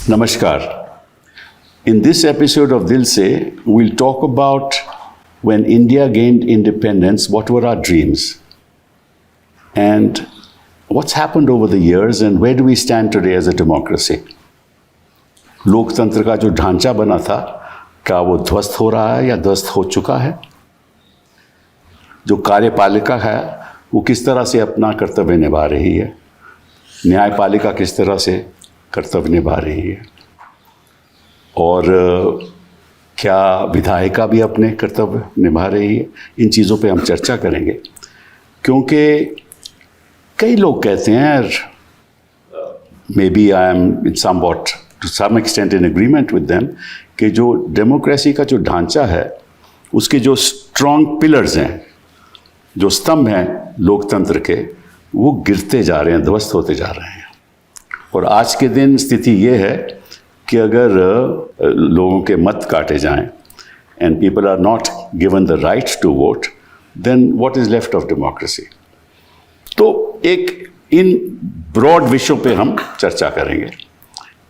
Namaskar. In this episode of Dil Se, we'll talk about when India gained independence, what were our dreams? And what's happened over the years and where do we stand today as a democracy? लोकतंत्र का जो ढांचा बना था, क्या वो ध्वस्त हो रहा है या ध्वस्त हो चुका है? जो कार्यपालिका है, वो किस तरह से अपना कर्तव्य निभा रही है? न्यायपालिका किस तरह से कर्तव्य निभा रही है? और क्या विधायिका भी अपने कर्तव्य निभा रही है? इन चीज़ों पे हम चर्चा करेंगे, क्योंकि कई लोग कहते हैं, maybe I am in somewhat to some extent in agreement with them, कि जो डेमोक्रेसी का जो ढांचा है, उसके जो स्ट्रॉन्ग पिलर्स हैं, जो स्तंभ हैं लोकतंत्र के, वो गिरते जा रहे हैं, ध्वस्त होते जा रहे हैं। और आज के दिन स्थिति ये है कि अगर लोगों के मत काटे जाएं and people are not given the right to vote, then what is left of democracy? तो एक इन ब्रॉड विषयों पे हम चर्चा करेंगे।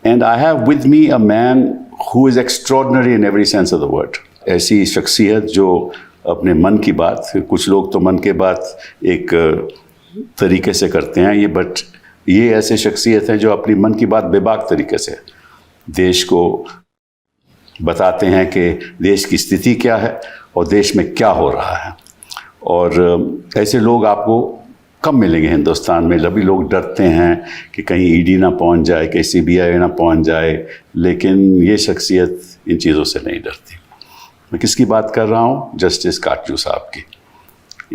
And I have with me a man who is extraordinary in every sense of the word. ऐसी शख्सियत जो अपने मन की बात, कुछ लोग तो मन की बात एक तरीके से करते हैं, ये ऐसे शख्सियत हैं जो अपनी मन की बात बेबाक तरीके से देश को बताते हैं कि देश की स्थिति क्या है और देश में क्या हो रहा है। और ऐसे लोग आपको कम मिलेंगे हिंदुस्तान में। अभी लोग डरते हैं कि कहीं ईडी ना पहुंच जाए, कहीं सीबीआई ना पहुंच जाए, लेकिन ये शख्सियत इन चीज़ों से नहीं डरती। मैं किसकी बात कर रहा हूँ? जस्टिस काटजू साहब की।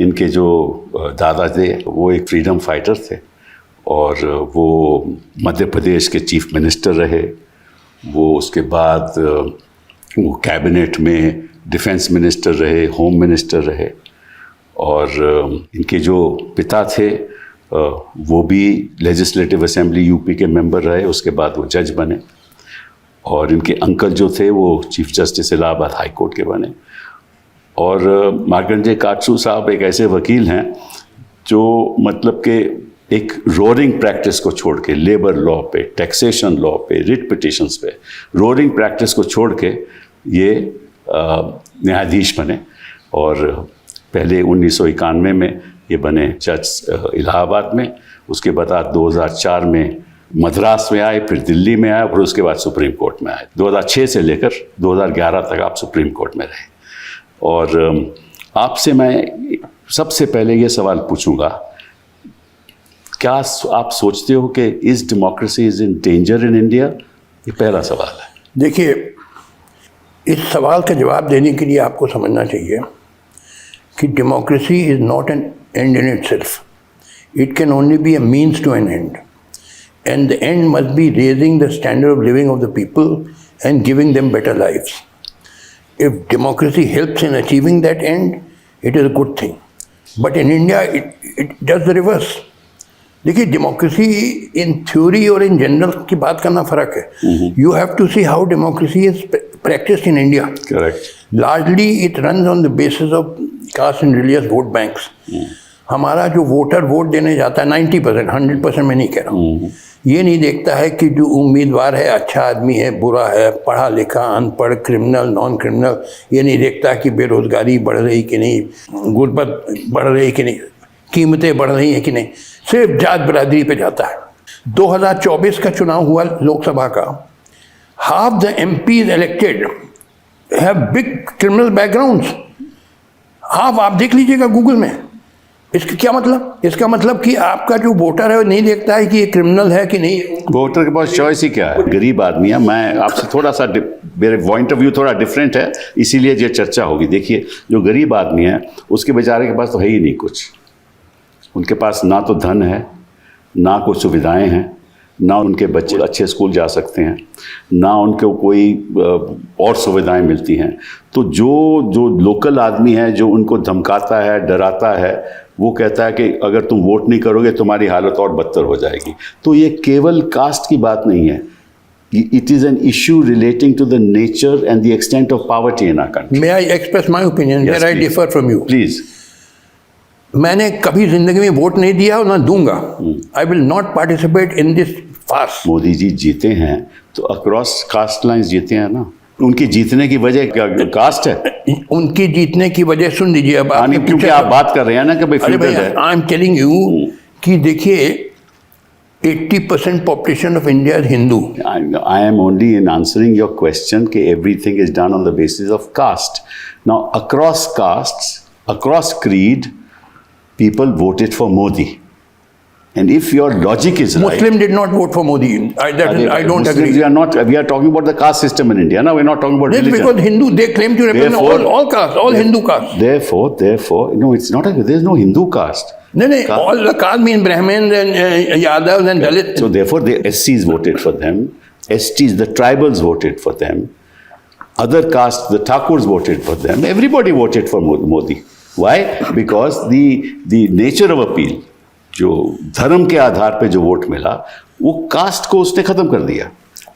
इनके जो दादा थे वो एक फ्रीडम फाइटर थे और वो मध्य प्रदेश के चीफ मिनिस्टर रहे। वो उसके बाद वो कैबिनेट में डिफेंस मिनिस्टर रहे, होम मिनिस्टर रहे। और इनके जो पिता थे वो भी लेजिस्लेटिव असेंबली यूपी के मेंबर रहे, उसके बाद वो जज बने। और इनके अंकल जो थे वो chief justice Allahabad high court के बने। और मार्कंडेय काटजू साहब एक ऐसे वकील हैं जो मतलब के एक रोरिंग प्रैक्टिस को छोड़ के, लेबर लॉ पे, टैक्सेशन लॉ पे, रिट पिटिशंस पे, रोरिंग प्रैक्टिस को छोड़ के ये न्यायाधीश बने। और पहले 1991 में ये बने जज इलाहाबाद में। उसके बाद 2004 में मद्रास में आए, फिर दिल्ली में आए और उसके बाद सुप्रीम कोर्ट में आए। 2006 से लेकर 2011 तक आप सुप्रीम कोर्ट में रहे। और आपसे मैं सबसे पहले ये सवाल पूछूंगा, क्या आप सोचते हो कि is democracy is in danger in India? ये पहला सवाल है। देखिए, इस सवाल का जवाब देने के लिए आपको समझना चाहिए कि democracy is not an end in itself, it can only be a means to an end, and the end must be raising the standard of living of the people and giving them better lives. If democracy helps in achieving that end, it is a good thing. But in India, it does the reverse. देखिए, democracy in theory और in general की बात करना फ़र्क है। You have to see how democracy is practiced in India. Correct. Largely, it runs on the basis of caste and religious vote banks. हमारा जो voter vote देने जाता है 90%, 100% मैं नहीं कह रहा हूँ, ये नहीं देखता है कि जो उम्मीदवार है अच्छा आदमी है, बुरा है, पढ़ा लिखा, अनपढ़, क्रिमिनल, नॉन क्रिमिनल। ये नहीं देखता कि बेरोज़गारी बढ़ रही कि नहीं, गुर्बत बढ़ रही कि नहीं, कीमतें बढ़ रही हैं कि नहीं। सिर्फ जात बिरादरी पे जाता है। 2024 का चुनाव हुआ लोकसभा का, half the MPs elected have big criminal backgrounds. Half, आप देख लीजिएगा गूगल में। इसका क्या मतलब? इसका मतलब कि आपका जो वोटर है वो नहीं देखता है कि ये क्रिमिनल है कि नहीं। वोटर के पास चॉइस ही क्या है? गरीब आदमी है। मैं आपसे थोड़ा सा, मेरे पॉइंट ऑफ व्यू थोड़ा डिफरेंट है, इसीलिए ये चर्चा होगी। देखिए, जो गरीब आदमी है उसके बेचारे के पास तो है ही नहीं कुछ। उनके पास ना तो धन है, ना कुछ सुविधाएं हैं, ना उनके बच्चे अच्छे स्कूल जा सकते हैं, ना उनको कोई और सुविधाएं मिलती हैं। तो जो लोकल आदमी है, जो उनको धमकाता है, डराता है, वो कहता है कि अगर तुम वोट नहीं करोगे तुम्हारी हालत और बदतर हो जाएगी। तो ये केवल कास्ट की बात नहीं है, it is an issue relating to the nature and the extent of poverty in our country. May I express my opinion? Yes, where I differ from you. Please. मैंने कभी जिंदगी में वोट नहीं दिया और ना दूंगा। I will not participate in this fast. Modi ji जीते हैं तो अक्रॉस कास्ट लाइंस जीते हैं ना। उनकी जीतने की वजह क्या कास्ट है? उनकी जीतने की वजह सुन लीजिए अब यानी आपने क्योंकि पूछा आप बात कर रहे हैं ना कि भाई अरे feudal भैया है। आई एम टेलिंग यू कि देखिए 80% population of India is Hindu. I am only in answering your question कि everything is done on the basis of caste. Now, across castes, across creed, people voted for Modi. And if your logic is right... Muslim did not vote for Modi. I don't Muslims, agree. we are talking about the caste system in India. No, we're not talking about Yes, religion. because Hindu, they claim to represent Therefore- all castes, all Hindu castes. Therefore, no, it's not there's no Hindu caste. No, all the caste mean Brahmins and Yadavs and Dalits. So therefore, the SCs voted for them. STs, the tribals voted for them. Other castes, the Thakurs voted for them. Everybody voted for Modi. Why? Because the nature of appeal, जो धर्म के आधार पे जो vote मिला, वो cast को उसने खत्म कर दिया.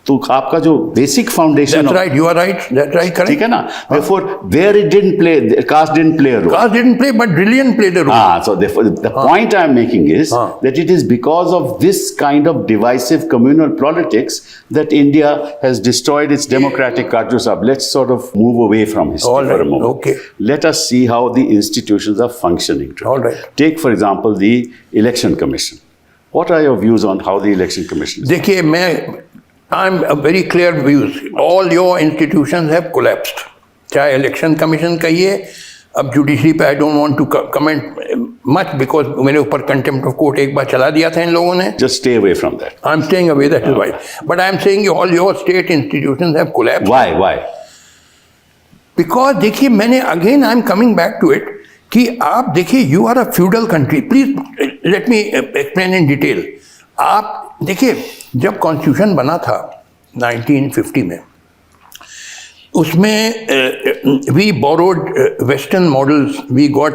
तो आपका जो basic foundation, That's right, you are right. That's right, correct. ठीक है ना? Therefore, there it didn't play, caste didn't play a role. Caste didn't play, but religion played a role. So therefore, the point I'm making is that it is because of this kind of divisive communal politics that India has destroyed its democratic culture. Let's sort of move away from history All right, for a moment. okay. Let us see how the institutions are functioning today. All right. Take, for example, the Election Commission. What are your views on how the Election Commission is? देखिए I'm a very clear views. All your institutions have collapsed. चाहे election commission कहिए, अब judiciary पे I don't want to comment much because मेरे ऊपर contempt of court एक बार चला दिया था इन लोगों ने. Just stay away from that. I am staying away, that is right. But I am saying all your state institutions have collapsed. Why? Because देखिए मैंने again I am coming back to it कि आप देखिए you are a feudal country. Please let me explain in detail. आप देखिए जब constitution बना था 1950 में, उसमें we borrowed western models. We got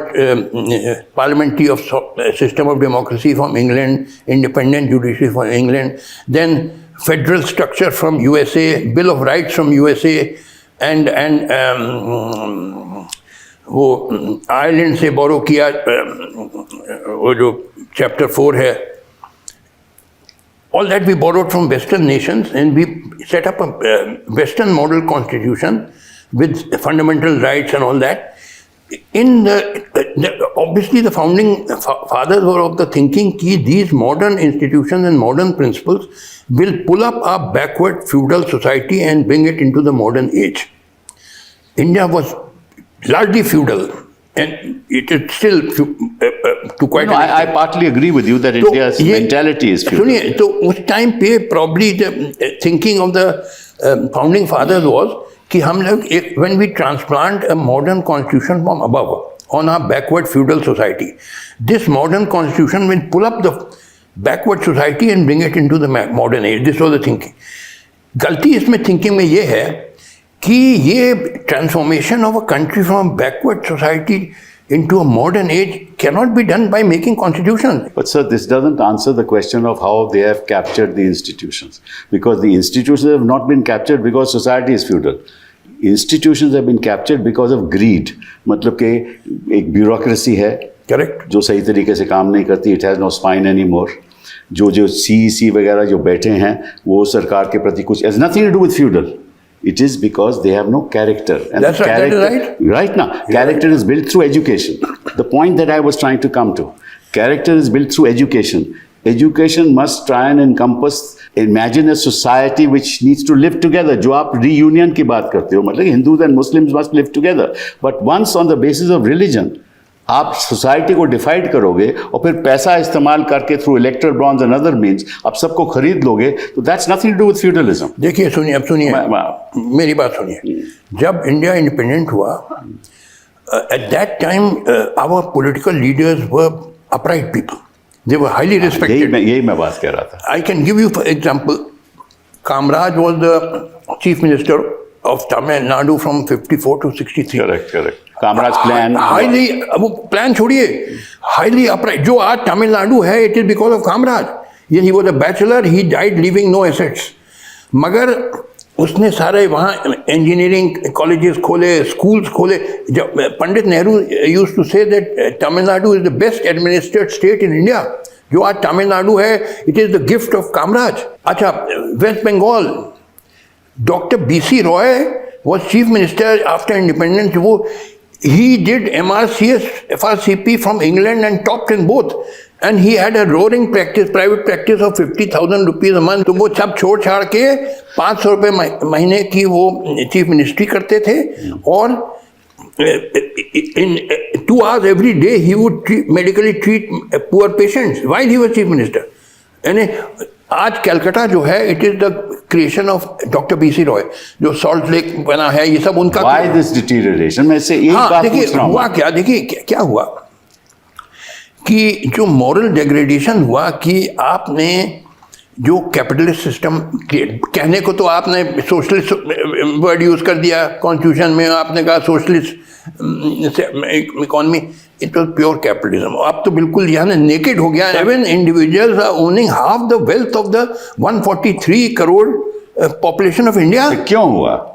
parliamentary of system of democracy from England, independent judiciary from England, then federal structure from USA, bill of rights from USA, and वो Ireland से borrow किया वो जो chapter 4 है. All that we borrowed from Western nations, and we set up a Western model constitution with fundamental rights and all that. In obviously the founding fathers were of the thinking that these modern institutions and modern principles will pull up our backward feudal society and bring it into the modern age. India was largely feudal. And it is still to quite No, I partly agree with you that India's mentality is feudal. सुनिए, तो उस time पे probably the thinking of the founding fathers was कि हम लोग when we transplant a modern constitution from above on our backward feudal society, this modern constitution will pull up the backward society and bring it into the modern age. This was the thinking. गलती इसमें thinking में ये है कि ये transformation of a country from backward society into a modern age cannot be done by making constitutions. But sir, this doesn't answer the question of how they have captured the institutions. Because the institutions have not been captured because society is feudal. Institutions have been captured because of greed. मतलब कि एक bureaucracy है, Correct. जो सही तरीके से काम नहीं करती. It has no spine anymore. जो CEC वगैरह जो बैठे हैं, वो सरकार के प्रति कुछ has nothing to do with feudal. It is because they have no character. And That's right, that is right. Right now, character is built through education. The point that I was trying to come to. Character is built through education. Education must try and encompass, imagine a society which needs to live together. जो आप reunion की बात करते हो, मतलब Hindus and Muslims must live together. But once on the basis of religion, आप society को डिफाइड करोगे और फिर पैसा इस्तेमाल करके through electoral bonds and other means आप सबको खरीद लोगे, तो that's nothing to do with feudalism. देखिए सुनिए, अब सुनिए मेरी बात सुनिए. जब इंडिया इंडिपेंडेंट हुआ, at that time our political leaders were upright people. They were highly respected. यही मैं बात कह रहा था. I can give you for example. Kamaraj was the chief minister of Tamil Nadu from 54 to 63. Correct. Kamraj plan. Highly, वो plan छोड़िए, highly upright. जो आज तमिलनाडु है, it is because of Kamraj. He was a bachelor, he died leaving no assets. मगर उसने सारे वहाँ engineering colleges खोले, स्कूल्स खोले. जब Pandit Nehru used to say that Tamil Nadu is the best administered state in India जो आज तमिलनाडु है, it is the gift of Kamaraj. अच्छा, West Bengal, doctor BC Roy was chief minister after independence. He did MRCS, FRCP from England and topped in both. And he had a roaring practice, private practice of 50,000 rupees a month. तो वो सब छोड़ छाड़ के 500 रुपये महीने की वो चीफ मिनिस्ट्री करते थे, और in 2 hours every day he would medically treat poor patients while he was chief minister. यानी आज कलकत्ता जो है, it is the creation of doctor BC Roy, जो सॉल्ट लेक बना है, ये सब उनका। Why this deterioration? मैं से एक बात पूछ रहा हूँ। हुआ क्या, देखिए क्या हुआ कि जो मॉरल डेग्रेडेशन हुआ कि आपने जो कैपिटलिस्ट सिस्टम, कहने को तो आपने सोशलिस्ट वर्ड यूज कर दिया कॉन्स्टिट्यूशन में, आपने कहा socialist economy, it was pure capitalism. अब तो बिल्कुल यहाँ नेकेड हो गया। Even individuals are owning half the wealth of the 143 crore population of India. क्यों हुआ?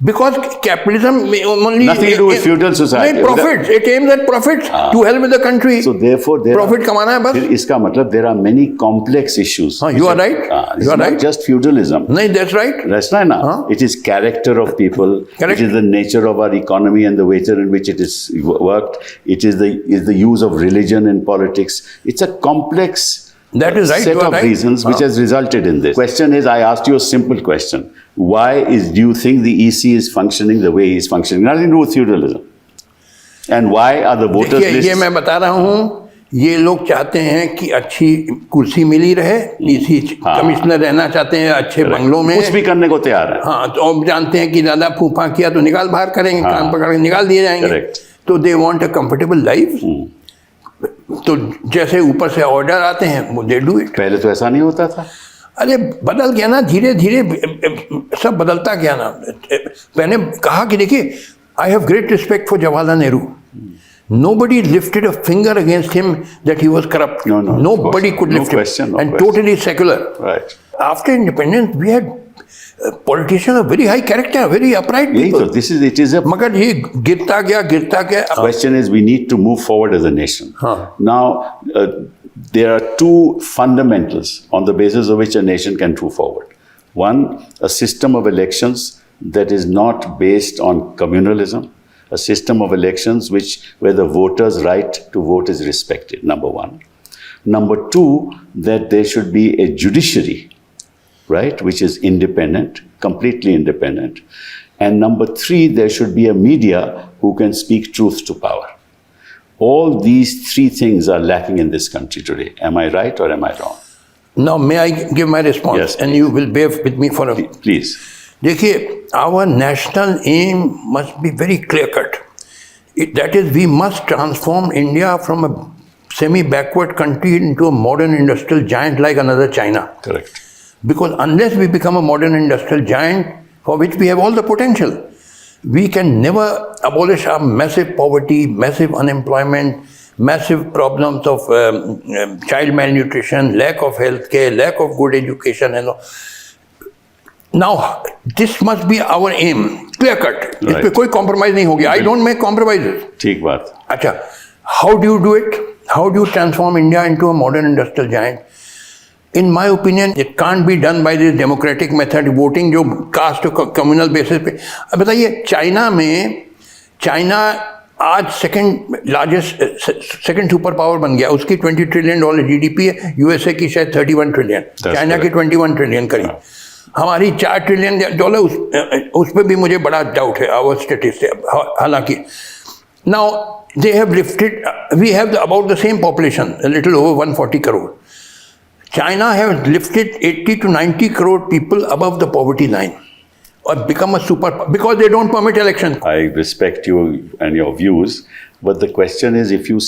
Because capitalism only nothing to do with feudal society. Profits. It aims at profits to help with the country. So therefore, profit कमाना है बस। इसका मतलब there are many complex issues. You are right. You are right. Not just feudalism. नहीं, that's right. That's right. Now it is character of people. Correct. It is the nature of our economy and the way in which it is worked. It is the use of religion in politics. It's a complex that is right. set of reasons which has resulted in this. Question is, I asked you a simple question. Why do you think the EC is functioning the way he is functioning? Nothing to do with feudalism. And why are the voters lists? ये मैं बता रहा हूँ, ये लोग चाहते हैं कि अच्छी कुर्सी मिली रहे, EC कमिश्नर रहना चाहते हैं अच्छे बंगलों में, कुछ भी करने को तैयार है। हाँ, तो अब जानते हैं कि ज़्यादा फूफा किया तो निकाल बाहर करेंगे, कान पकड़ के निकाल दिए जाएंगे। Correct. तो they want a comfortable life. तो जैसे ऊपर से ऑर्डर आते हैं वो दे डू इट। पहले तो ऐसा नहीं होता था। अरे बदल गया ना, धीरे धीरे सब बदलता गया ना। मैंने कहा कि देखिए, I have great respect for Jawaharlal Nehru. Nobody lifted a finger against him that he was corrupt. No, nobody could lift him. And totally secular. Right. After independence, we had politicians of very high character, very upright people. So it is a. मगर ये गिरता गया। Question is, we need to move forward as a nation. हाँ. Now, there are two fundamentals on the basis of which a nation can move forward. One, a system of elections that is not based on communalism, a system of elections where the voters' right to vote is respected, number one. Number two, that there should be a judiciary, right, which is independent, completely independent. And number three, there should be a media who can speak truth to power. All these three things are lacking in this country today. Am I right or am I wrong? Now, may I give my response? Yes, and you will bear with me for a minute. Please. देखिए, our national aim must be very clear-cut. That is, we must transform India from a semi-backward country into a modern industrial giant like another China. Correct. Because unless we become a modern industrial giant, for which we have all the potential, we can never abolish our massive poverty, massive unemployment, massive problems of child malnutrition, lack of health care, lack of good education and all. Now, this must be our aim, clear cut. इस पे कोई compromise नहीं होगी. I don't make compromises. ठीक बात. अच्छा, how do you do it? How do you transform India into a modern industrial giant? In my opinion, it can't be done by this democratic method, voting जो caste और communal basis पे। अब बताइए, China आज second super power बन गया। उसकी $20 trillion GDP है, USA की शायद 31 ट्रिलियन, चाइना की 21 ट्रिलियन करीब। हमारी $4 ट्रिलियन उस पर भी मुझे बड़ा डाउट है, आवर स्टेटिस्टिक्स। हालांकि now they have lifted, we have about the same population, a little over 140 crore. China has lifted 80 to 90 crore people above the poverty line or become a super, because they don't permit elections. I respect you and your views, but the question is, if you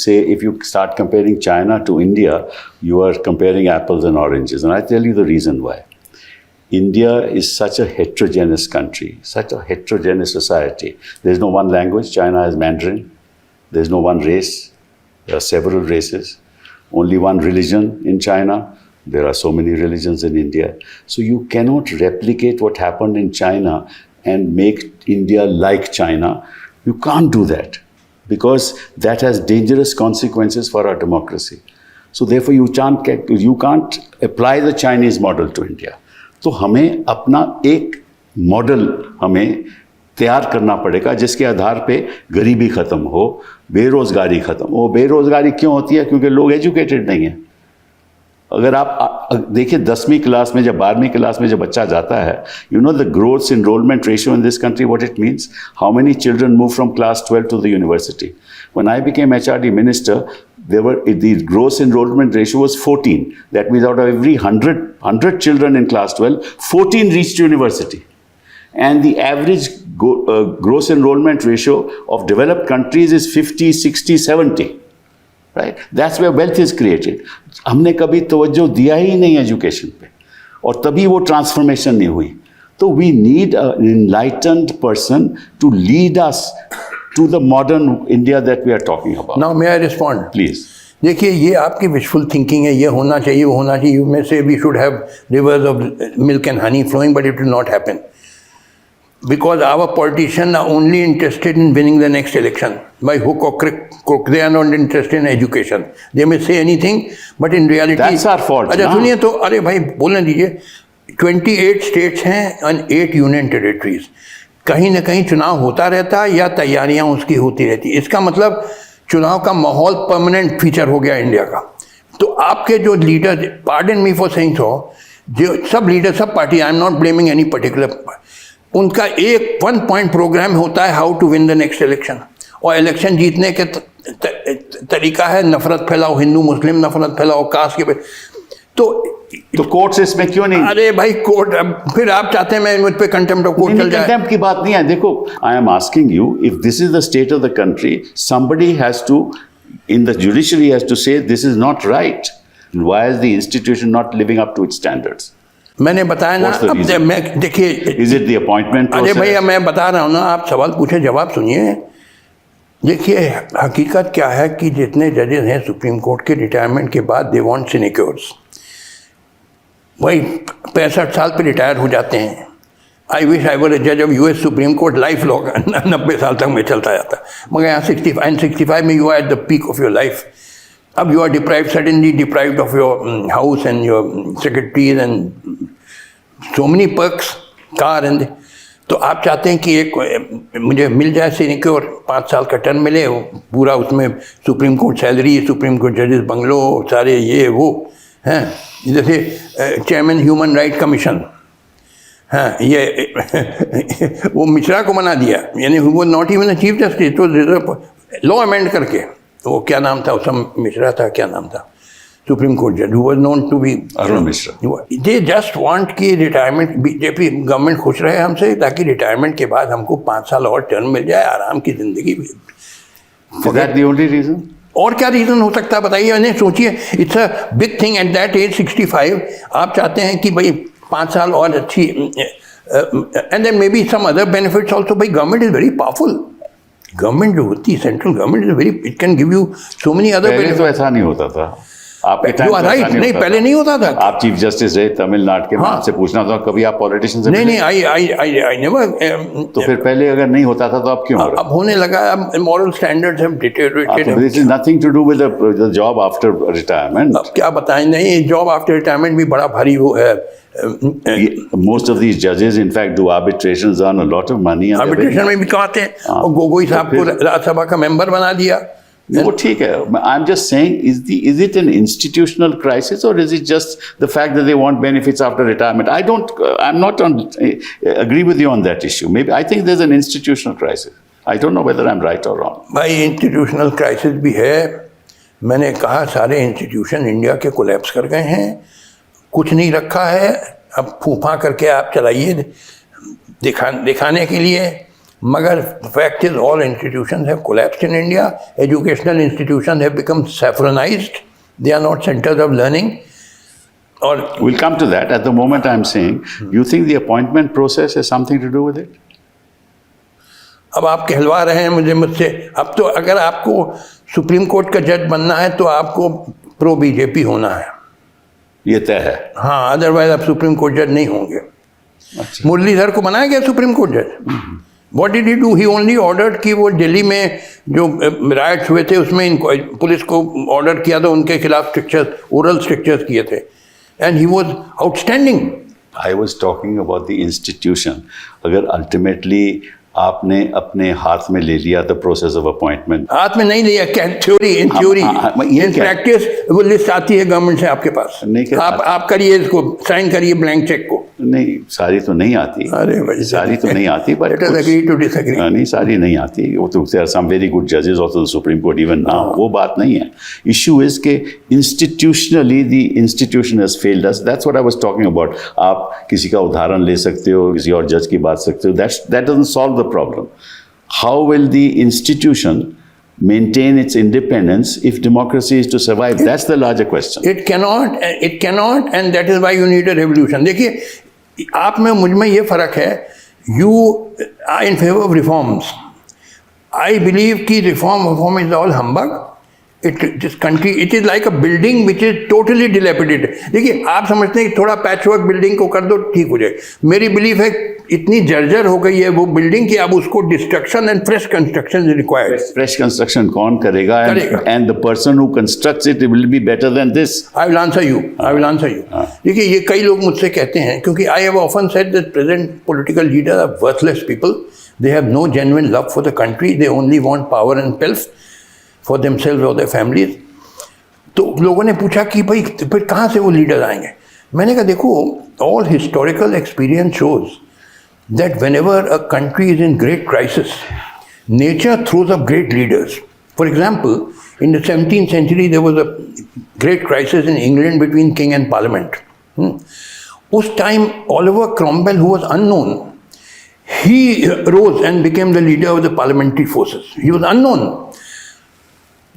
start comparing China to India, you are comparing apples and oranges. And I tell you the reason why. India is such a heterogeneous country, such a heterogeneous society. There's no one language. China has Mandarin. There's no one race. There are several races. Only one religion in China. There are so many religions in India. So you cannot replicate what happened in China and make India like China. You can't do that, because that has dangerous consequences for our democracy. So therefore you can't apply the Chinese model to India. तो हमें अपना एक model हमें तैयार करना पड़ेगा जिसके आधार पे गरीबी ख़त्म हो, बेरोज़गारी ख़त्म हो। बेरोज़गारी क्यों होती है? क्योंकि लोग एजुकेटेड नहीं हैं। अगर आप देखिए 10वीं क्लास में जब 12वीं क्लास में जब बच्चा जाता है, you know the growth enrolment ratio in this country, what it means, how many children move from class 12 to the university. When I became HRD minister, the gross enrollment ratio was 14. That means out of every 100 children in class 12, 14 reached university. And the average gross enrollment ratio of developed countries is 50, 60, 70. Right? That's where wealth is created. हमने कभी तवज्जो दिया ही नहीं education पे, और तभी वो transformation नहीं हुई. तो we need an enlightened person to lead us to the modern India that we are talking about. Now may I respond? Please. देखिए, ये आपकी विशफुल थिंकिंग है, ये होना चाहिए, वो होना चाहिए. You may say we should have rivers of milk and honey flowing, but it will not happen. Because our politicians are only interested in winning the next election. By hook or crook, they are not interested in education. They may say anything, but in reality... That's our fault. अच्छा सुनिए तो, अरे भाई बोलने दीजिए. 28 states हैं and 8 union territories. कहीं ना कहीं चुनाव होता रहता है या तैयारियां उसकी होती रहती. इसका मतलब चुनाव का माहौल परमानेंट फीचर हो गया इंडिया का. तो आपके जो leader, pardon me for saying so, जो सब लीडर, सब party, I am not blaming any particular, उनका एक 1 पॉइंट प्रोग्राम होता है, how to win the next election. और इलेक्शन जीतने के तरीका है नफरत फैलाओ, हिंदू मुस्लिम नफरत फैलाओ, कास्ट के. तो कोर्ट्स इसमें क्यों नहीं? अरे भाई कोर्ट, फिर आप चाहते हैं मैं मुझ पे कंटेम्प्ट ऑफ कोर्ट चल जाए? कंटेम्प्ट की बात नहीं है. देखो, I am asking you, if this is the state of the country, somebody has to, in the judiciary has to say this is not right. Why is the institution not living up to its standards? मैंने बताया ना, अब मैं देखिए, is it the appointment process? अरे भैया मैं बता रहा हूँ ना, आप सवाल पूछे जवाब सुनिए. देखिए, हकीकत क्या है कि जितने जजेस हैं सुप्रीम कोर्ट के, रिटायरमेंट के बाद दे वांट सिनेक्योर्स. वही 65 साल पे रिटायर हो जाते हैं. आई विश आई वर ए जज of US supreme court, life long 90 साल तक मैं चलता जाता. मगर यहाँ 65 में you are at the peak of your life. अब you are deprived, suddenly deprived of your house and your secretaries and so many perks, car and. तो आप चाहते हैं कि एक मुझे मिल जाए सिनेक्योर, 5 साल का टर्म मिले, पूरा उसमें supreme court salary, supreme court जजेस बंगलो, सारे ये वो हैं. जैसे चेयरमैन ह्यूमन राइट कमीशन, हाँ, ये वो मिश्रा को बना दिया, यानी वो not even a chief justice, तो रिजर्व लॉ अमेंड करके, वो क्या नाम था उसका, मिश्रा था, क्या नाम था, सुप्रीम कोर्ट जज, who was known to be Arun Mishra. They just want कि रिटायरमेंट, बीजेपी गवर्नमेंट खुश रहे हमसे, ताकि रिटायरमेंट के बाद हमको 5 साल और टर्म मिल जाए, आराम की जिंदगी. Is that the only reason? और क्या रीज़न हो सकता है बताइए. मैंने सोचिए, it's a big thing at that age 65. आप चाहते हैं कि भाई 5 साल और अच्छी, and then may be some other benefits also. भाई government is very powerful. Government जो होती है, central government is very, it can give you so many other benefits. तो ऐसा नहीं होता था आपके टाइम. राइट, नहीं पहले नहीं होता था. आप चीफ जस्टिस रहे तमिलनाडु के, आपसे पूछना था कभी आप पॉलिटिशियन से? नहीं, आई नेवर. तो फिर पहले अगर नहीं होता था तो अब क्यों हो रहा? अब होने लगा. अब moral standards have deteriorated. This is nothing to do with the job after retirement. अब क्या बताएं, नहीं, जॉब आफ्टर रिटायरमेंट भी बड़ा भारी वो है. Most of these judges, in fact, do arbitrations, earn a lot of money. Arbitration में भी कमाते हैं. और गोगोई साहब को राज्यसभा का मेंबर बना दिया. वो ठीक है. I'm just saying, is it an institutional crisis or is it just the fact that they want benefits after retirement? I'm not agree with you on that issue. Maybe I think there's an institutional crisis. I don't know whether I'm right or wrong. भाई institutional crisis भी है. मैंने कहा सारे institution India के collapse कर गए हैं. कुछ नहीं रखा है. अब फूफा करके आप चलाइए दिखाने के लिए. मगर fact is all institutions have collapsed in India. Educational institutions have become saffronised. They are not centres of learning. और we'll come to that. At the moment I'm saying, you think the appointment process has something to do with it? अब आप कहलवा रहे हैं मुझसे. अब तो अगर आपको सुप्रीम कोर्ट का जज बनना है तो आपको प्रो बीजेपी होना है. ये तय है. हाँ, अदरवाइज आप सुप्रीम कोर्ट जज नहीं होंगे. अच्छा. मुरलीधर को बनाया गया सुप्रीम कोर्ट जज. What did he do? He only ordered कि वो दिल्ली में जो राइट्स हुए थे उसमें इनको पुलिस को ऑर्डर किया था, उनके खिलाफ स्ट्रिक्चर्स, ओरल स्ट्रिक्चर्स किए थे, and he was outstanding. I was talking about the institution. अगर ultimately आपने अपने हाथ में ले लिया the process of appointment. हाथ में नहीं लिया, क्या theory, in theory, in practice वो लिस्ट आती है गवर्नमेंट से आपके पास, नहीं आप करिए इसको, साइन करिए ब्लैंक चेक को. नहीं, सारी तो नहीं आती. अरे भाई, सारी तो नहीं आती, but let us agree to disagree. नहीं, सारी नहीं आती. वो तो there are some very good judges also the Supreme Court even now. वो बात नहीं है. Issue is कि institutionally the institution has failed us. That's what I was talking about. आप किसी का उदाहरण ले सकते हो, किसी और जज की बात सकते हो. That doesn't solve the problem. How will the institution maintain its independence if democracy is to survive? That's the larger question. It cannot, and that is why you need a revolution. देखिए, आप में मुझ में ये फर्क है. You are in favor of reforms. I believe कि reform is all humbug. This country, it is like a building which is totally dilapidated. देखिए, आप समझते हैं कि थोड़ा पैचवर्क बिल्डिंग को कर दो ठीक हो जाए. मेरी बिलीफ है इतनी जर्जर हो गई है वो बिल्डिंग कि अब उसको destruction and fresh construction is required. Fresh construction कौन करेगा? And the person who constructs it will be better than this. I will answer you. देखिए, ये कई लोग मुझसे कहते हैं, क्योंकि I have often said that present political leaders are worthless people. They have no genuine love for the country. They only want power and pelf for themselves or their families. तो लोगों ने पूछा कि भाई फिर कहाँ से वो लीडर आएंगे? मैंने कहा देखो, all historical experience shows that whenever a country is in great crisis, nature throws up great leaders. For example, in the 17th century there was a great crisis in England between king and parliament. उस time Oliver Cromwell, who was unknown, he rose and became the leader of the parliamentary forces. He was unknown.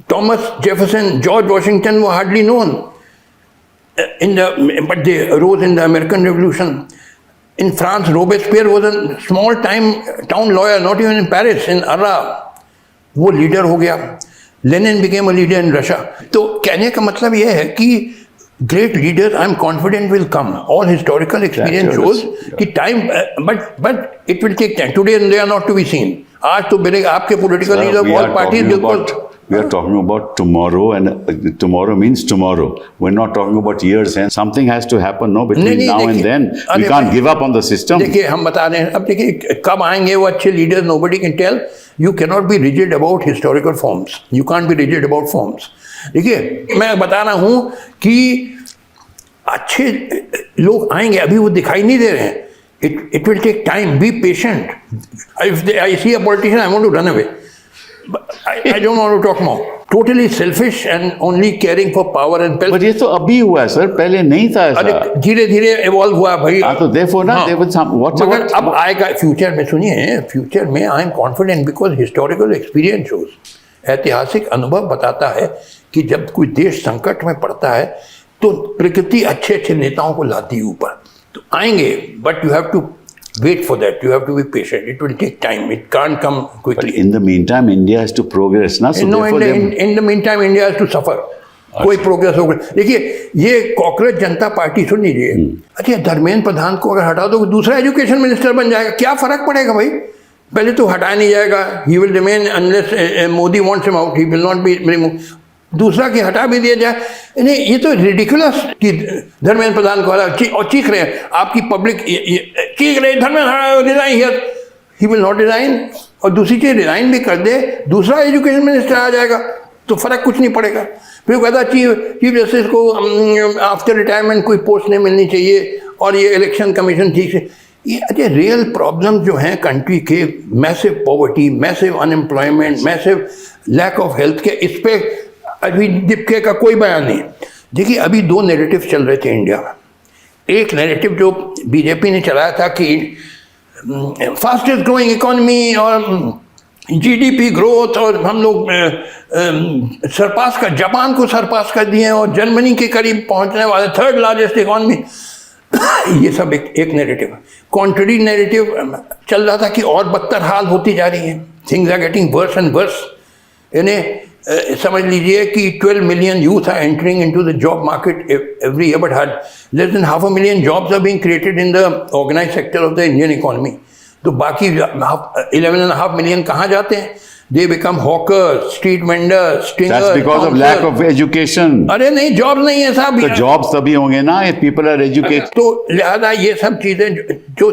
Thomas Jefferson, George Washington were hardly known, but they rose in the American Revolution. In France, Robespierre was a town lawyer, not even in Paris, in Arras. वो leader हो गया. Lenin became a leader in Russia. तो कहने का मतलब ये है कि great leaders, I am confident, will come. All historical experience shows कि time, but it will take time. Today they are not to be seen. आज तो मेरे आपके political leaders of all parties बिल्कुल. We are talking about tomorrow, and tomorrow means tomorrow. We're not talking about years, and something has to happen, no, between now and then. We can't give up on the system. देखिए, हम बता रहे हैं, अब देखिए कब आएंगे वो अच्छे leader, nobody can tell. You cannot be rigid about historical forms. You can't be rigid about forms. देखिए, मैं बता रहा हूँ कि अच्छे लोग आएंगे, अभी वो दिखाई नहीं दे रहे हैं. It will take time. Be patient. If I see a politician, I want to run away. I don't want to talk more. Totally selfish and only caring for power and pelf. But ये तो अभी हुआ है sir, पहले नहीं था ऐसा. अरे धीरे धीरे evolve हुआ भाई. हाँ तो therefore ना, मगर अब आएगा फ्यूचर में. सुनिए, फ्यूचर में I am confident because historical experience shows, ऐतिहासिक अनुभव बताता है कि जब कोई देश संकट में पड़ता है तो प्रकृति अच्छे अच्छे नेताओं को लाती है ऊपर. तो आएंगे, but you have to wait for that. You have to be patient. It will take time. It can't come quickly. But in the meantime, India has to progress, ना? So no, in the meantime, India has to suffer. कोई progress होगा. देखिए, ये cockroach जनता party, सुन लीजिए. अच्छा, धर्मेंद्र प्रधान को अगर हटा दो, दूसरा एजुकेशन मिनिस्टर बन जाएगा, क्या फर्क पड़ेगा भाई? पहले तो हटाया नहीं जाएगा. He will remain unless Modi wants him out. He will not be removed. दूसरा कि हटा भी दिया जाए. नहीं, ये तो रिडिकुलस कि धर्मेंद्र प्रधान को हटा और चीख रहे हैं. आपकी पब्लिक चीख रहे, Dharmendra resign here. He will not resign. और दूसरी चीज, रिजाइन भी कर दे, दूसरा एजुकेशन मिनिस्टर आ जाएगा तो फर्क कुछ नहीं पड़ेगा. फिर कहता चीफ जस्टिस को आफ्टर रिटायरमेंट कोई पोस्ट नहीं मिलनी चाहिए और ये इलेक्शन कमीशन ठीक से. ये अच्छे रियल प्रॉब्लम जो हैं कंट्री के, massive poverty, massive unemployment, massive lack of health के, इस पर अभी दीपके का कोई बयान नहीं. देखिए, अभी दो नैरेटिव चल रहे थे इंडिया में. एक नैरेटिव जो बीजेपी ने चलाया था कि फास्टेस्ट ग्रोइंग इकोनॉमी और जीडीपी ग्रोथ, और हम लोग सरपास का, जापान को सरपास कर दिए और जर्मनी के करीब पहुंचने वाले थर्ड लार्जेस्ट इकोनॉमी. ये सब एक नैरेटिव. कॉन्ट्ररी नैरेटिव चल रहा था कि और बदतर हाल होती जा रही है. Things are getting worse and worse. इन्हें समझ लीजिए कि 12 million youth are entering into the job market every year, but less than 500,000 jobs are being created in the organized sector of the Indian economy. तो बाकी 11.5 million कहाँ जाते हैं? They become hawkers, street vendors, That's stingers. because of lack of education. अरे नहीं, job नहीं है साहब। तो jobs तभी होंगे ना if people are educated. तो लिहाजा ये सब चीजें जो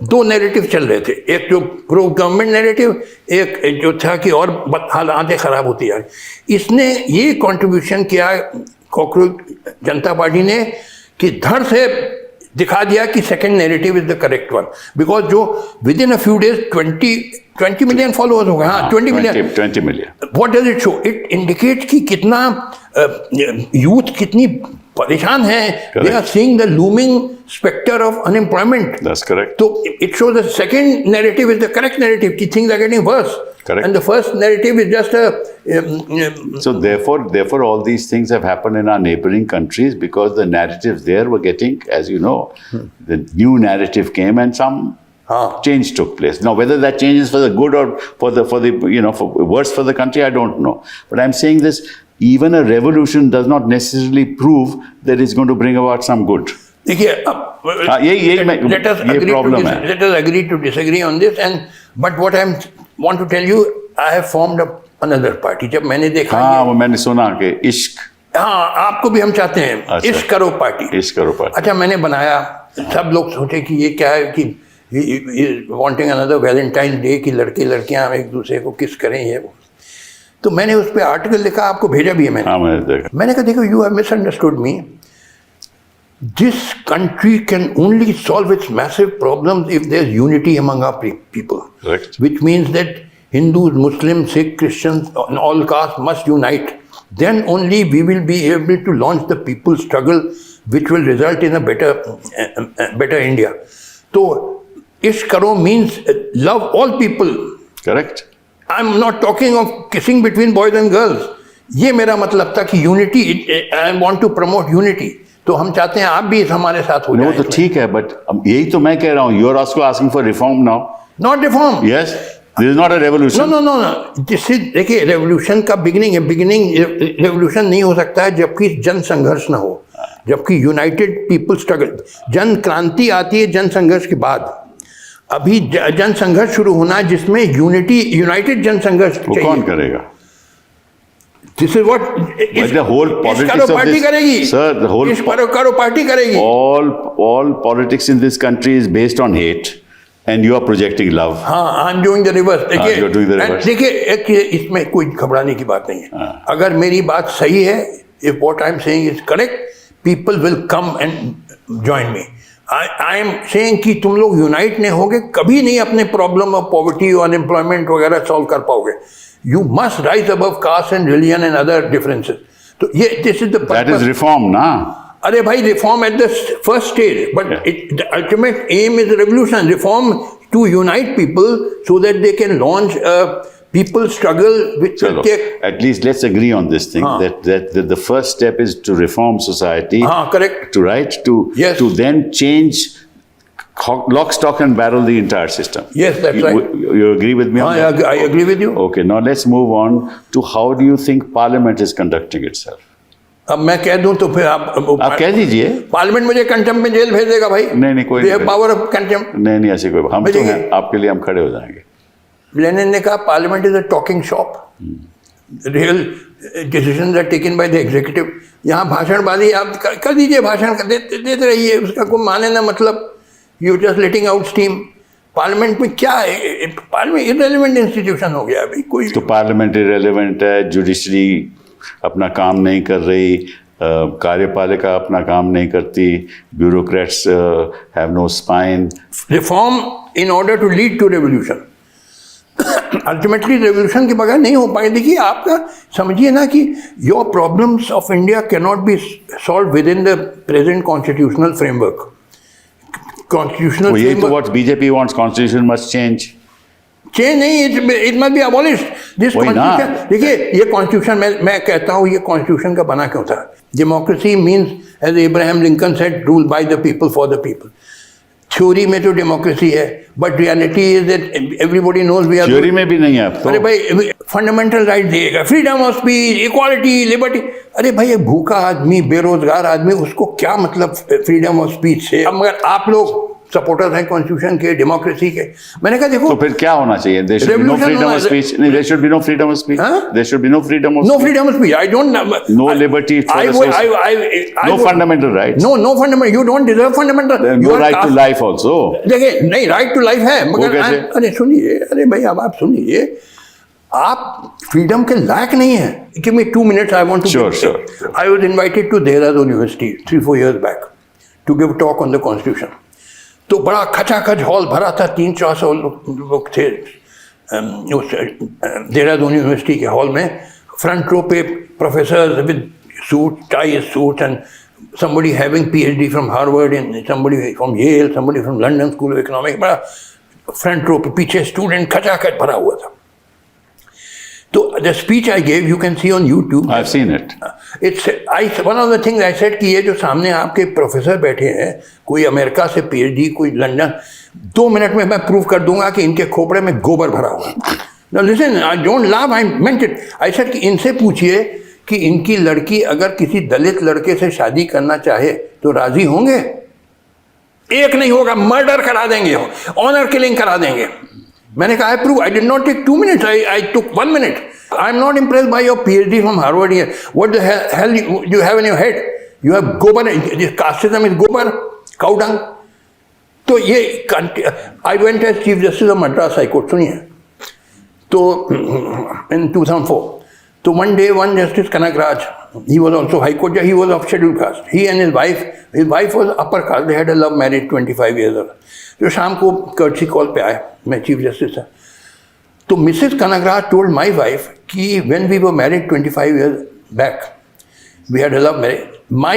दो नैरेटिव चल रहे थे, एक जो प्रो गवर्नमेंट नैरेटिव, एक जो था कि और हालातें खराब होती जा रही। इसने ये कंट्रीब्यूशन किया कॉकरोच जनता पार्टी ने कि धड़ से दिखा दिया कि second narrative is the correct one, because जो within a few days 20 million followers हो गए। हाँ, 20 million. 20 million. What does it show? It indicate कि कितना यूथ कितनी परेशान है। They are seeing the looming spectre of unemployment. That's correct. तो it shows the second narrative is the correct narrative कि things are getting worse. Correct. And the first narrative is just a So therefore, all these things have happened in our neighboring countries because the narratives there were getting, as you know, the new narrative came and some change took place. Now, whether that change is for the good or for the for worse for the country, I don't know. But I'm saying this: even a revolution does not necessarily prove that it's going to bring about some good. देखिए, let us agree to disagree on this. But what I want to tell you, I have formed another party. जब मैंने देखा, हाँ, वो मैंने सुना कि इश्क, हाँ, आपको भी हम चाहते हैं। अच्छा, इश्क करो पार्टी। इश्क करो पार्टी। अच्छा, मैंने बनाया, सब लोग सोचे कि ये क्या है कि वांटिंग अनदर वैलेंटाइन डे कि लड़के लड़कियां एक दूसरे को किस करें ये वो। तो मैंने उस पर आर्टिकल लिखा, आपको भेजा भी है मैंने। हाँ, मैंने देखा। मैंने कहा देखो, you have misunderstood me. This country can only solve its massive problems if there's unity among our people. Correct. Which means that Hindus, Muslims, Sikh, Christians, and all castes must unite. Then only we will be able to launch the people's struggle, which will result in a better India. So, Ishq Karo means love all people. Correct. I'm not talking of kissing between boys and girls. ये मेरा मतलब था कि unity. I want to promote unity. तो हम चाहते हैं आप भी हमारे साथ हो जाएं। वो तो ठीक है, बट यही तो मैं कह रहा हूँ, you are also asking for reform now. Not reform. Yes, this is not a revolution. No, this is, देखिए, रेवोल्यूशन का बिगिनिंग है। रेवोल्यूशन नहीं हो सकता है जबकि जन संघर्ष ना हो, जबकि United people struggle. Jan Kranti आती है जन संघर्ष के बाद। अभी जन संघर्ष शुरू होना है जिसमें यूनाइटेड जन संघर्ष चाहिए। कौन करेगा? This is what the whole politics of party this, करेगी, sir, the whole party करेगी। all politics in this country is based on hate, and you are projecting love. हाँ, I'm doing the reverse। देखिए, you're doing the reverse. देखिए, एक इसमें कोई घबराने की बात नहीं है। अगर मेरी बात सही है, if what I'm saying is correct, people will come and join me. I am saying कि तुम लोग यूनाइट नहीं होगे, कभी नहीं अपने प्रॉब्लम ऑफ पॉवर्टी और अनएम्प्लॉयमेंट वगैरह सॉल्व कर पाओगे। You must rise above caste and religion and other differences. तो ये this is the purpose. That is reform, ना? अरे भाई, reform at the first stage, but the ultimate aim is revolution. Reform to unite people so that they can launch a people struggle which will take. At least let's agree on this thing that the first step is to reform society. Correct. To then change lock, stock and barrel the entire system. Yes, that's right. You agree with me on that? I agree with you. Okay, now let's move on to how do you think Parliament is conducting itself? अब मैं कह दूं तो फिर आप कह दीजिए। Parliament मुझे कंटेम्प्ट में जेल भेज देगा भाई। नहीं, कोई नहीं। Power of contempt. नहीं, ऐसे कोई, हम तो हैं, आपके लिए हम खड़े हो जाएंगे। लेनिन ने कहा parliament is a talking shop, real decisions are taken by the executive. यहाँ भाषणबाजी आप कर दीजिए, भाषण देते रहिए, उसका कोई माने ना मतलब। You just letting out steam. Parliament में क्या है? पार्लियामेंट इररिलेवेंट इंस्टीट्यूशन हो गया अभी कोई। तो पार्लियामेंट इररिलेवेंट है, जुडिशरी अपना काम नहीं कर रही, कार्यपालिका अपना काम नहीं करती, bureaucrats have no spine. Reform in order to lead to revolution. Ultimately revolution के बगैर नहीं हो पाए। देखिए, आपका समझिए ना कि your problems of India can not be solve with in the present constitutional framework. Constitutional यही तो what BJP wants, constitution must change. Change नहीं, it must be abolished. This constitution, देखिए, ये constitution मैं कहता हूँ, ये constitution का बना क्यों था? Democracy means, as Abraham Lincoln said, rule by the people for the people. Theory में तो डेमोक्रेसी है, but reality is that everybody knows we are. Theory में भी नहीं है अब तो। अरे भाई, फंडामेंटल राइट दिएगा, freedom of speech, equality, liberty. अरे भाई, एक भूखा आदमी, बेरोजगार आदमी, उसको क्या मतलब फ्रीडम ऑफ स्पीच से? अब मगर आप लोग सपोर्टर्स हैं कॉन्स्टिट्यूशन के, डेमोक्रेसी के। मैंने कहा देखो तो फिर क्या होना चाहिए? There should be no Revolution freedom of होना- speech. नहीं, there should be no freedom of speech. Huh? There should be no freedom of no speech. freedom of speech. I don't No liberty for I no would- fundamental rights. no fundamental, you don't deserve fundamental, Then you no are right to cast- life also. देखिए नहीं, right to life है मगर कैसे? अरे सुनिए, अरे भाई अब आप सुनिए, आप फ्रीडम के लायक नहीं है। Give me 2 minutes, I want to Sure. I was invited to Dehradun university 3-4 years back to give talk on the constitution. तो बड़ा खचाखच हॉल भरा था, 300-400 लोग थे उस देहरादून यूनिवर्सिटी के हॉल में। फ्रंट रो पे professor with suit, tie suit, and somebody having PhD from Harvard and somebody from Yale, somebody from London School of Economics, बड़ा फ्रंट रो पे पीछे स्टूडेंट खचाखच भरा हुआ था। तो the speech I gave, you can see on YouTube. I've seen it. One of the things I said कि ये जो सामने आपके प्रोफेसर बैठे हैं, कोई अमेरिका से PhD, कोई लंदन, 2 मिनट में मैं प्रूव कर दूंगा कि इनके खोपड़े में गोबर भरा हुआ है। Now listen, I don't laugh, I meant it. I said कि इनसे पूछिए कि इनकी लड़की अगर किसी दलित लड़के से शादी करना चाहे तो राजी होंगे? एक नहीं होगा, मर्डर करा देंगे, ऑनर किलिंग करा देंगे। मैंने कहा, I did not take 2 minutes, I took 1 minute. I am not impressed by your PhD from Harvard here. What the hell you have in your head? You have gobar, casteism is gobar, cow dung. तो ये I went as chief justice of Madras high court, सुनिए, तो इन 2004. So one day, one Justice Kanagraj, he was also High Court, he was of scheduled caste. He and his wife was upper caste. They had a love marriage 25 years ago. तो शाम को courtesy call पे आए, मैं chief justice था. तो Mrs. Kanagraj told my wife कि when we were married 25 years back, we had a love marriage. My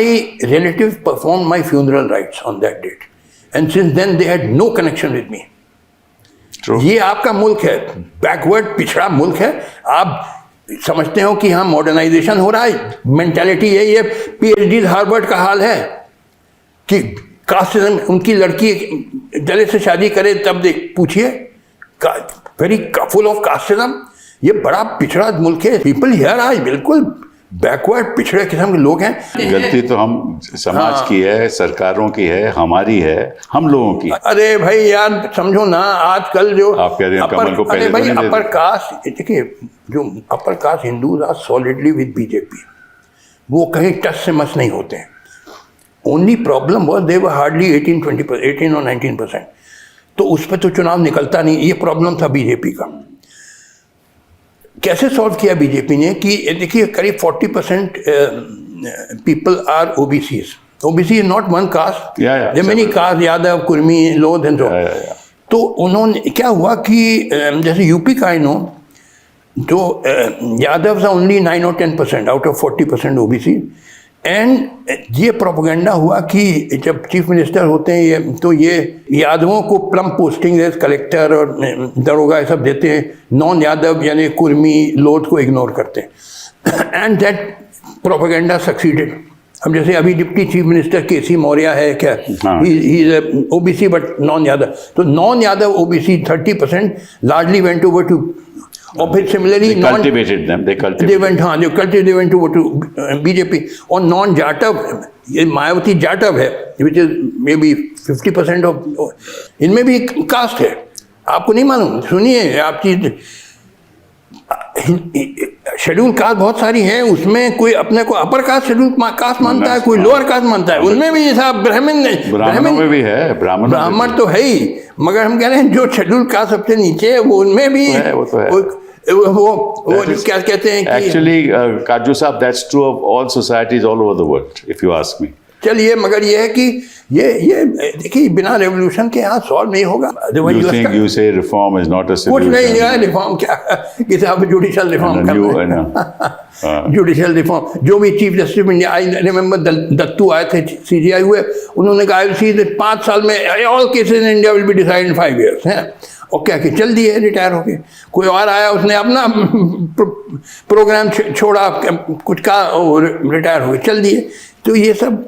relatives performed my funeral rites on that date, and since then they had no connection with me. True. ये आपका मुल्क है, backward पिछड़ा मुल्क है. आप समझते हो कि हाँ मॉडर्नाइजेशन हो रहा है, मेंटालिटी यही है. PhD हार्वर्ड का हाल है कि कास्टिज्म, उनकी लड़की दलित से शादी करे तब देख पूछिए, वेरी फुल ऑफ कास्टिज्म. ये बड़ा पिछड़ा मुल्क है. पीपल हियर आज बिल्कुल बैकवर्ड पिछड़े किस्म के लोग हैं. गलती तो हम समाज की है, सरकारों की है, हमारी है, हम लोगों की. अरे भाई यार समझो ना, आजकल जो आप कह रहे हैं कमल को पहले अरे भाई तो नहीं देते. अपर कास्ट, देखिए जो upper caste Hindus are solidly with BJP, वो कहीं टच से मस नहीं होते हैं. Only problem was they were hardly 18 और 19%. तो उस पर तो चुनाव निकलता नहीं, ये प्रॉब्लम था बीजेपी का. कैसे सॉल्व किया बीजेपी ने कि देखिए करीब 40% people are OBCs. OBC is not one caste, there many caste, Yadav, Kurmi, Lodh and so. तो उन्होंने क्या हुआ कि जैसे यूपी का आई नो, जो यादव से only 9 or 10% out of 40% OBC. And ये प्रोपेगेंडा हुआ कि जब चीफ मिनिस्टर होते हैं ये, तो ये यादवों को प्लम पोस्टिंग एज कलेक्टर और दरोगा ये सब देते हैं, नॉन यादव यानी कुर्मी, लोध को इग्नोर करते हैं. And that propaganda succeeded. अब जैसे अभी deputy chief minister KC Maurya है क्या, he is OBC but non Yadav. तो non Yadav OBC 30% largely went over to. और फिर similarly they cultivated them. they went to BJP. और नॉन जाटव, ये मायावती जाटव है, विच इज मे बी 50% ऑफ, इनमें भी कास्ट है. आपको नहीं मालूम? सुनिए, आप चीज शेड्यूल कास्ट बहुत सारी है, उसमें कोई अपने को अपर कास्ट शेड्यूल कास्ट मानता है, कोई लोअर कास्ट मानता है. उनमें भी जैसा ब्राह्मण में भी है, ब्राह्मण तो है ही, मगर हम कह रहे हैं जो शेड्यूल कास्ट सबसे नीचे है वो उनमें भी वो तो है. वो क्या कहते हैं कि एक्चुअली काजू साहब, that's true of all societies all over the world if you ask me. चलिए, मगर ये है कि ये देखिए बिना रेवोल्यूशन के यहाँ सॉल्व नहीं होगा. You think you say reform is not a कुछ solution? नहीं है रिफॉर्म, क्या किसी आप जुडिशल रिफॉर्म कर जुडिशल रिफॉर्म. जो भी chief justice of India, I remember Dattu आए थे, CJI हुए, उन्होंने कहा 5 साल में all cases in India will be decide in 5 years हैं. और क्या कि चल दिए रिटायर हो गए. कोई और आया, उसने अपना प्रोग्राम छोड़ा, कुछ का रिटायर हो गए, चल दिए. तो ये सब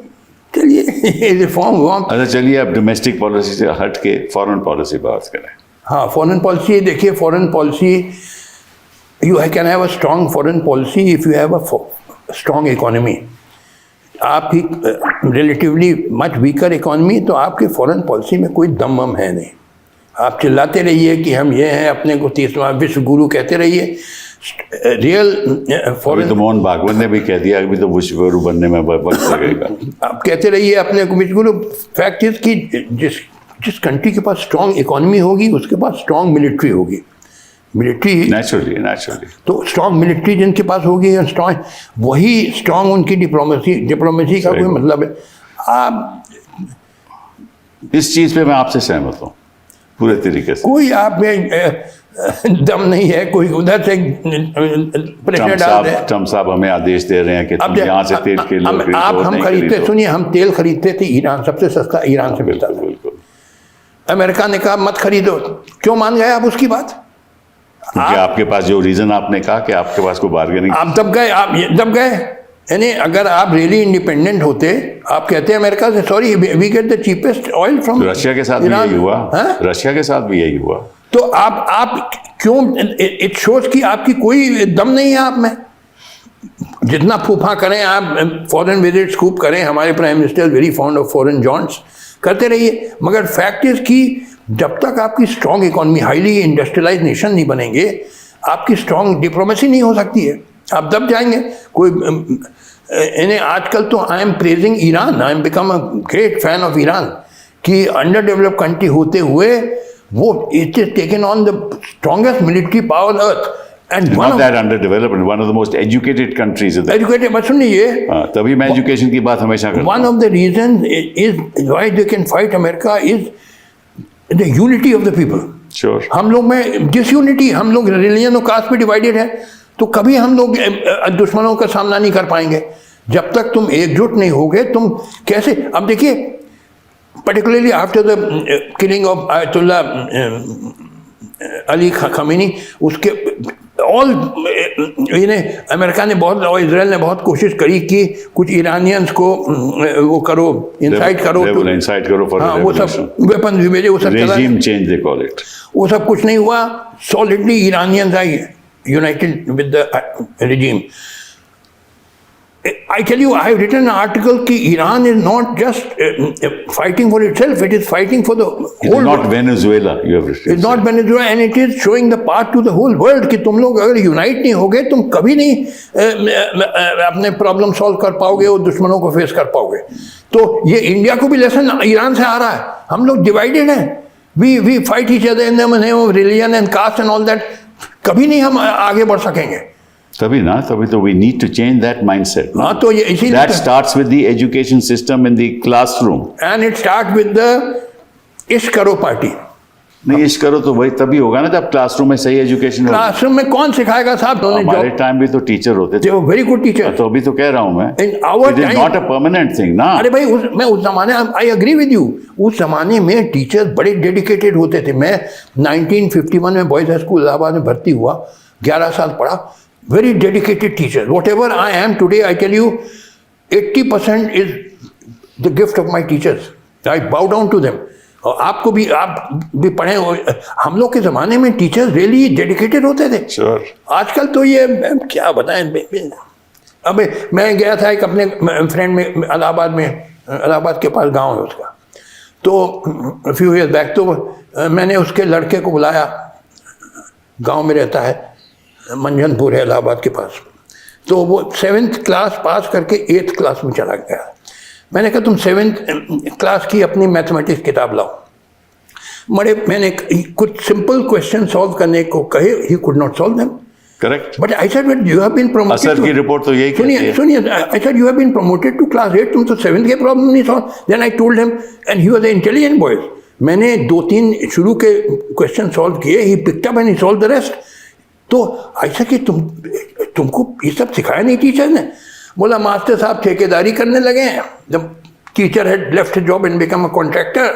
चलिए रिफॉर्म हुआ. अच्छा चलिए, अब डोमेस्टिक पॉलिसी से हट के फॉरेन पॉलिसी बात करें. हाँ, फॉरेन पॉलिसी देखिए. Foreign policy, you can have a strong foreign policy if you have a strong economy. आपकी रिलेटिवली मच वीकर इकॉनमी, तो आपके फॉरेन पॉलिसी में कोई दम वम है नहीं। आप चिल्लाते रहिए कि हम ये हैं, अपने को 30वां विश्व गुरु कहते रहिए। रियल अभी फॉरेन तो मोहन भागवत ने भी कह दिया, अभी तो विश्व गुरु बनने में वक्त लगेगा। आप कहते रहिए अपने को विश्व गुरु। फैक्ट इज कि जिस कंट्री के पास स्ट्रांग इकॉनमी होगी उसके पास स्ट्रांग मिलिट्री होगी। मिलिट्री नेचुरली तो स्ट्रांग मिलिट्री जिनके पास होगी, स्ट्रांग वही स्ट्रांग उनकी डिप्लोमेसी का कोई मतलब है। आप इस चीज पे मैं आपसे सहमत हूँ पूरे तरीके से। कोई आप में दम नहीं है, कोई उधर से प्रेशर डाल रहे हैं। ट्रम्प साहब हमें आदेश दे रहे हैं कि तुम यहाँ से तेल के लो, आप हम खरीदते, सुनिए, हम तेल खरीदते थे ईरान, सबसे सस्ता ईरान से मिलता था। बिल्कुल। अमेरिका ने कहा मत खरीदो, क्यों मान गए आप उसकी बात? क्योंकि आपके पास जो रीजन आपने कहा कि आपके पास कोई बार्गेनिंग, आप दब गए। यानी अगर आप रियली इंडिपेंडेंट होते, आप कहते हैं अमेरिका से sorry we get the cheapest oil from Russia के साथ भी यही हुआ। रशिया के साथ भी यही हुआ। तो आप क्यों, इट शोज कि आपकी कोई दम नहीं है आप में। जितना फूफा करें आप, फॉरेन विजिट्स खूब करें, हमारे prime minister very fond of foreign jaunts, करते रहिए, मगर फैक्ट इज कि जब तक आपकी strong economy, highly industrialise nation नहीं बनेंगे, आपकी स्ट्रांग डिप्लोमेसी नहीं हो सकती है, आप दब जाएंगे। कोई इन्हें आजकल तो I am praising Iran, I am become a great fan of Iran, कि अंडर डेवलप कंट्री होते हुए वो it is taken on the strongest military power on earth. And not that underdeveloped, one of the most educated countries in the educated, but सुनिए, तभी मैं education की बात हमेशा करता हूँ। One of the reasons is why they can fight America is the unity of the people. Sure. हम लोग में डिसयूनिटी, हम लोग रिलीजन और कास्ट पे डिवाइडेड है, तो कभी हम लोग दुश्मनों का सामना नहीं कर पाएंगे। जब तक तुम एकजुट नहीं होगे, तुम कैसे? अब देखिए, particularly after the killing of ayatollah Ali Khomeini, उसके ऑल इन्हें अमेरिका ने बहुत और इजराइल ने बहुत कोशिश करी कि कुछ ईरानियंस को वो करो, इंसाइट करो फॉर हाँ, वो सब वेपन भी भेजे, वो सब regime change they call it, वो सब कुछ नहीं हुआ। Solidly Iranians I United with the regime. I tell you, I have written an article कि Iran is not just fighting for itself; it is fighting for the whole world. It's not Venezuela. You have written. It's not Venezuela, and it is showing the path to the whole world कि तुम लोग अगर unite नहीं होगे, तुम कभी नहीं अपने प्रॉब्लम सॉल्व कर पाओगे और दुश्मनों को फेस कर पाओगे। तो ये इंडिया को भी लेसन ईरान से आ रहा है। हम लोग डिवाइडेड हैं। We fight each other in the name of religion and caste and all that. कभी नहीं हम आगे बढ़ सकेंगे। तभी तो we need to change that mindset. हाँ, तो ये इसीलिए that starts with the education system in the classroom. And it starts with the इश्क करो पार्टी। नहीं, इश्क करो तो वही तभी होगा ना जब क्लासरूम में सही एजुकेशन होगा। क्लासरूम में कौन सिखाएगा साहब? हमारे टाइम भी तो टीचर होते थे, वेरी गुड टीचर। तो अभी तो कह रहा हूँ मैं, in hour it is not a permanent thing ना। अरे भाई, मैं उस जमाने, आई एग्री विद यू, उस जमाने में टीचर्स बड़े डेडिकेटेड होते थे। मैं 1951 में बॉयज हाई स्कूल इलाहाबाद में भर्ती हुआ, 11 साल पढ़ा। Very dedicated teachers. Whatever I am today, I tell you, 80% is the gift of my teachers. I bow down to them. और आपको भी, आप भी पढ़े, हम लोग के ज़माने में टीचर्स रियली डेडिकेटेड होते थे। Sure. आजकल तो ये क्या बताएं। अब मैं गया था एक अपने फ्रेंड में इलाहाबाद में, इलाहाबाद के पास गांव है उसका, तो फ्यू ईयर्स बैक, तो मैंने उसके लड़के को बुलाया, गांव में रहता है, मंझनपुर है इलाहाबाद के पास। तो वो 7th क्लास पास करके 8th क्लास में चला गया। मैंने कहा तुम 7th क्लास की अपनी मैथमेटिक्स किताब लाओ। मैंने कुछ सिंपल क्वेश्चन सॉल्व करने को कहे, he could not solve them. Correct. But I said you have been promoted. ASER की रिपोर्ट तो यही कहती है। सुनिए, I said you have been promoted to class 8, तुम तो 7th के प्रॉब्लम नहीं solve. Then I told him, and he was an intelligent boy. मैंने 2-3 शुरू के क्वेश्चन सॉल्व किए, he picked up and he solve the rest. तो ऐसा कि तुमको ये सब सिखाया नहीं टीचर ने? बोला मास्टर साहब ठेकेदारी करने लगे हैं। जब teacher had left job and become a contractor,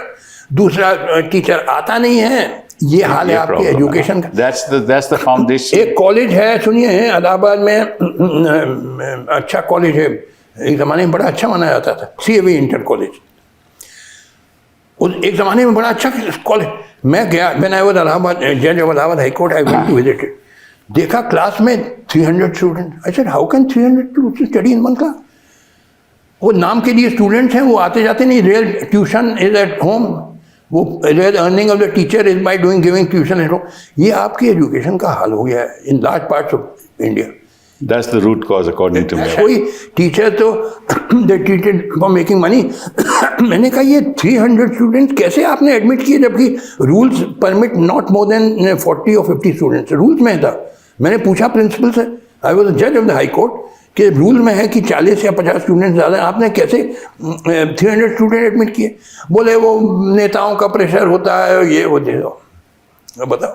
दूसरा टीचर आता नहीं है। ये हाल है आपकी एजुकेशन का। That's the foundation. एक कॉलेज है, सुनिए, इलाहाबाद में अच्छा कॉलेज है, एक ज़माने में बड़ा अच्छा माना जाता था, CAV इंटर कॉलेज। एक ज़माने में बड़ा अच्छा कॉलेज। मैं गया, व्हेन आई वाज इलाहाबाद जज of Allahabad high court, I went to visit it. देखा क्लास में 300 student. I said how can 300 study in one class? वो नाम के लिए स्टूडेंट्स हैं, वो आते जाते नहीं. Real tuition is at home. वो real earning of the teacher is by doing giving tuition at home. ये आपकी एजुकेशन का हाल हो गया है in large parts of India. That's the root cause, according to me. कोई टीचर तो दे टीचर फॉर मेकिंग मनी. मैंने कहा ये 300 स्टूडेंट्स कैसे आपने एडमिट किए, जबकि rules permit not more than 40 और 50 स्टूडेंट्स. रूल्स में था. मैंने पूछा प्रिंसिपल से, आई वॉज जज ऑफ द हाई कोर्ट, कि रूल में है कि 40 या 50 स्टूडेंट ज़्यादा, आपने कैसे 300 स्टूडेंट एडमिट किए. बोले वो नेताओं का प्रेशर होता है, ये वो दे दो. बताओ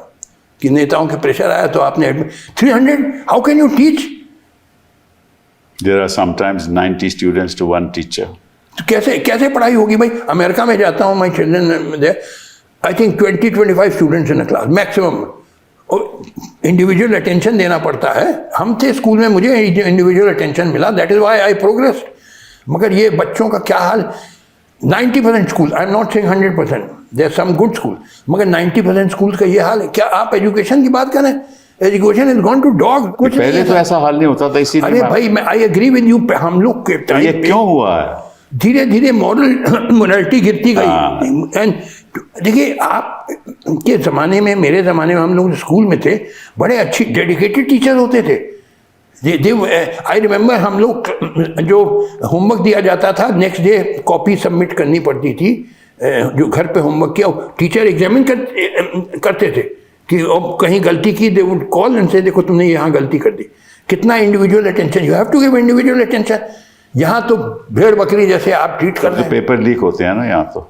कि नेताओं के प्रेशर आया तो आपने admit. 300, how can you teach? There are sometimes 90 students to one teacher. तो कैसे कैसे पढ़ाई होगी भाई. अमेरिका में जाता हूँ, my children there, I think 20-25 students in a class maximum. Individual attention देना पड़ता है. हम थे स्कूल में, मुझे इंडिविजुअल अटेंशन मिला, that is why I progress. मगर ये बच्चों का क्या हाल. 90% school, I am not saying 100%, there some good school, मगर 90% स्कूल का ये हाल है. क्या आप एजुकेशन की बात करें? Education is gone to dog. कुछ पहले तो ऐसा हाल नहीं होता था, इसीलिए. अरे भाई मैं आई एग्री विद यू. हम लोग के तो ये क्यों हुआ है? धीरे धीरे मॉरल मोरालिटी गिरती गई. एंड देखिए आप के ज़माने में, मेरे ज़माने में, हम लोग स्कूल में थे, बड़े अच्छी डेडिकेटेड टीचर होते थे. आई रिमेंबर हम लोग जो होमवर्क दिया जाता था, नेक्स्ट डे कॉपी सबमिट करनी पड़ती थी. जो घर पे होमवर्क किया, टीचर एग्जामिन करते थे कि कहीं गलती की, दे वुड कॉल एंड से देखो तुमने यहाँ गलती कर दी. कितना individual attention. You have to give individual attention. यहाँ तो भेड़ बकरी जैसे आप ट्रीट कर रहे हैं. पेपर लीक होते हैं ना यहाँ तो.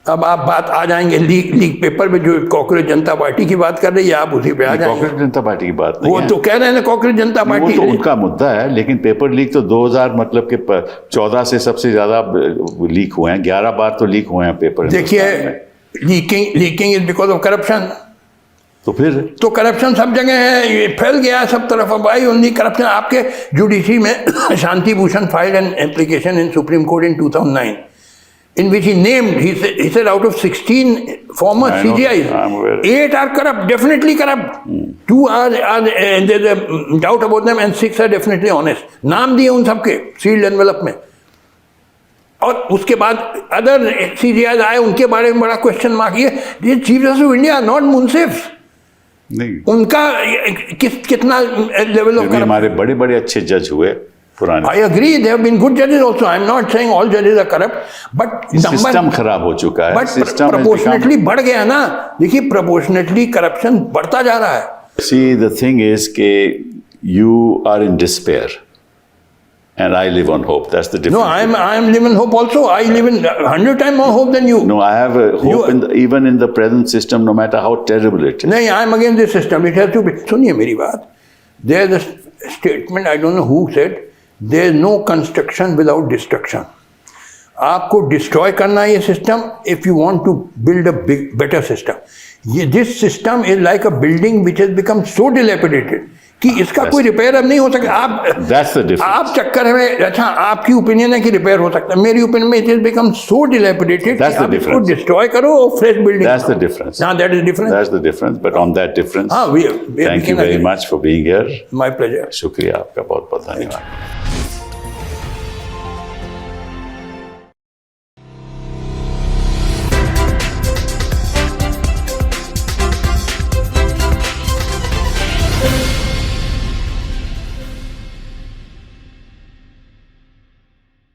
अब आप बात आ जाएंगे लीक पेपर में, जो कांग्रेस जनता पार्टी की बात कर रही है, आप उसी पे आ जाएंगे. कांग्रेस जनता पार्टी की बात नहीं वो है. तो कह रहे हैं ना कांग्रेस जनता पार्टी. वो तो उनका मुद्दा है, लेकिन पेपर लीक तो 2000 मतलब के 14 से सबसे ज्यादा लीक हुए हैं. 11 बार तो लीक हुए हैं पेपर. देखिए, leaking is because of corruption. तो फिर तो करप्शन सब जगह है, ये फैल गया है सब तरफ. अब आई ओनली करप्शन. आपके जुडिशरी में Shanti Bhushan filed an application in Supreme Court in 2009 in which he named, he said out of 16 former CGIs, 8 are corrupt, definitely corrupt. 2 are there's a doubt about them, and 6 are definitely honest. नाम दिए उन सबके sealed envelope में. और उसके बाद other CGIs आए, उनके बारे में बड़ा क्वेश्चन मार्क. ये chief justice of India, not मुंसिफ. नहीं, उनका कितना लेवल ऑफ. हमारे बड़े बड़े अच्छे जज हुए पुराने. I agree, there have been good judges also. I'm not saying all judges are corrupt, but system खराब हो चुका है. but proportionately बढ़ गया ना. देखिए, proportionately corruption बढ़ता जा रहा है. See, the thing is कि you are in despair and I live on hope. That's the difference. No, I am live in hope also. I live in 100 times more hope than you. No, I have a hope even in the present system, no matter how terrible it is. नहीं, I am against this system. It has to be. सुनिए मेरी बात. There is a statement, I don't know who said, there is no construction without destruction. आपको destroy करना है ये system if you want to build a better system. ये this system is like a building which has become so dilapidated कि इसका कोई repair अब नहीं हो सकता. आप चक्कर में, अच्छा आपकी ओपिनियन है कि रिपेयर हो सकता है, मेरी ओपिनियन में it is become so dilapidated कि आप इसको डिस्ट्रॉय करो और fresh building. That's the difference. हाँ, that is difference. That's the difference. But on that difference, हाँ, thank you very much for being here. My pleasure. शुक्रिया आपका, बहुत बहुत धन्यवाद.